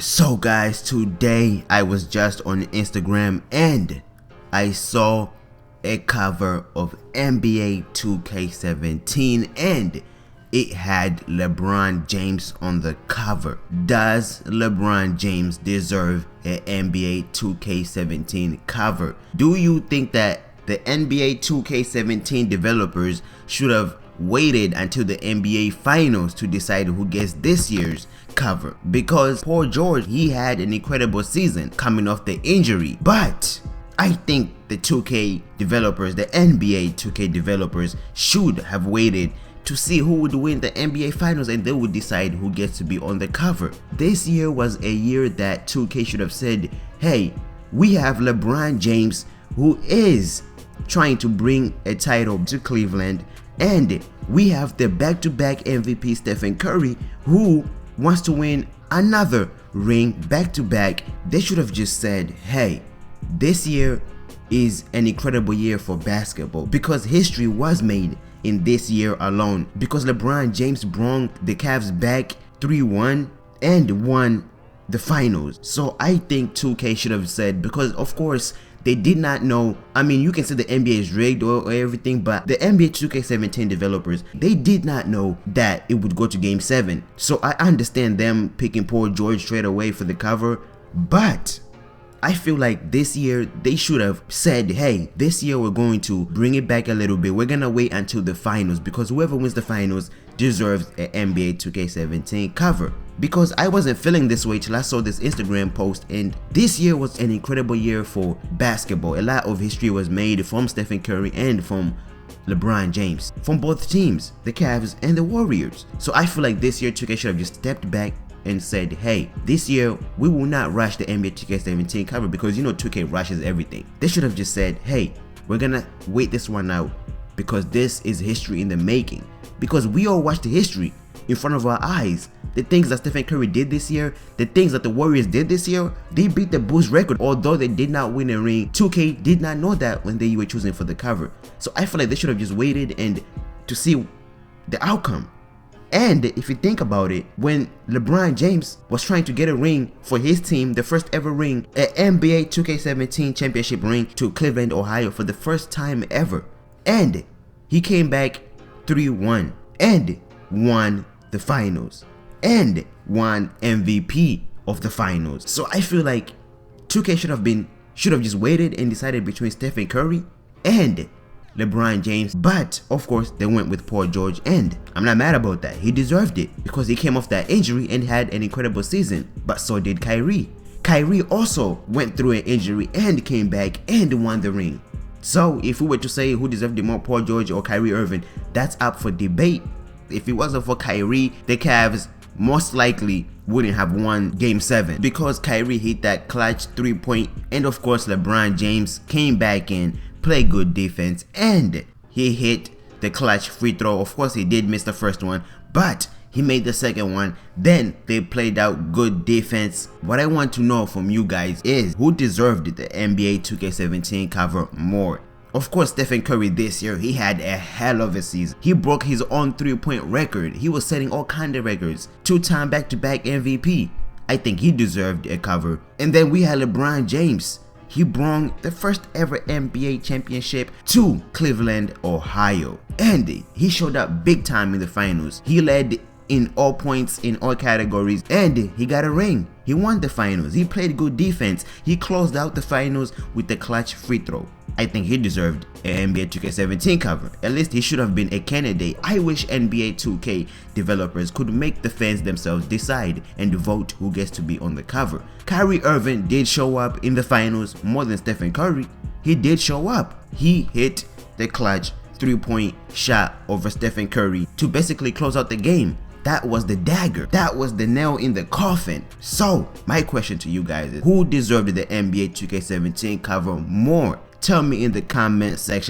So guys, today I was just on Instagram and I saw a cover of NBA 2K17 and it had LeBron James on the cover. Does LeBron James deserve an NBA 2K17 cover? Do you think that the NBA 2K17 developers should have waited until the NBA finals to decide who gets this year's cover? Because Paul George, he had an incredible season coming off the injury, but I think the 2K developers, the NBA 2K developers should have waited to see who would win the NBA finals and they would decide who gets to be on the cover. This year was a year that 2K should have said, hey, we have LeBron James who is trying to bring a title to Cleveland, and we have the back-to-back MVP Stephen Curry who wants to win another ring back-to-back. They should have just said, hey, this year is an incredible year for basketball because history was made in this year alone, because LeBron James brought the Cavs back 3-1 and won the finals. So I think 2K should have said, because of course they did not know. I mean, you can say the NBA is rigged or everything, but the NBA 2K17 developers, they did not know that it would go to game 7. So I understand them picking Paul George straight away for the cover, but I feel like this year they should have said, hey, this year we're going to bring it back a little bit. We're gonna wait until the finals because whoever wins the finals deserves an NBA 2K17 cover. Because I wasn't feeling this way till I saw this Instagram post, and this year was an incredible year for basketball. A lot of history was made from Stephen Curry and from LeBron James, from both teams, the Cavs and the Warriors. So I feel like this year 2K should have just stepped back and said, hey, this year we will not rush the NBA 2K17 cover, because you know 2K rushes everything. They should have just said, hey, we're gonna wait this one out because this is history in the making, because we all watched the history in front of our eyes. The things that Stephen Curry did this year, the things that the Warriors did this year, they beat the Bulls record. Although they did not win a ring, 2K did not know that when they were choosing for the cover. So I feel like they should have just waited and to see the outcome. And if you think about it, when LeBron James was trying to get a ring for his team, the first ever ring, an NBA 2K17 championship ring to Cleveland, Ohio for the first time ever, and he came back 3-1 and won the finals and won MVP of the finals. So I feel like 2K should have just waited and decided between Stephen Curry and LeBron James, but of course they went with Paul George, and I'm not mad about that. He deserved it because he came off that injury and had an incredible season, but so did Kyrie. Kyrie also went through an injury and came back and won the ring. So if we were to say who deserved it more, Paul George or Kyrie Irving, that's up for debate. If it wasn't for Kyrie, the Cavs most likely wouldn't have won game 7 because Kyrie hit that clutch 3-point, and of course LeBron James came back in, played good defense, and he hit the clutch free throw. Of course he did miss the first one, but he made the second one. Then they played out good defense. What I want to know from you guys is who deserved the NBA 2K17 cover more? Of course, Stephen Curry this year, he had a hell of a season. He broke his own 3-point record. He was setting all kinds of records. 2-time back-to-back MVP. I think he deserved a cover. And then we had LeBron James. He brought the first ever NBA championship to Cleveland, Ohio. And he showed up big time in the finals. He led in all points in all categories, and he got a ring. He won the finals. He played good defense. He closed out the finals with the clutch free throw. I think he deserved an NBA 2K17 cover. At least he should have been a candidate. I wish NBA 2K developers could make the fans themselves decide and vote who gets to be on the cover. Kyrie Irving did show up in the finals more than Stephen Curry. He did show up. He hit the clutch 3-point shot over Stephen Curry to basically close out the game. That was the dagger. That was the nail in the coffin. So my question to you guys is, who deserved the NBA 2K17 cover more? Tell me in the comment section.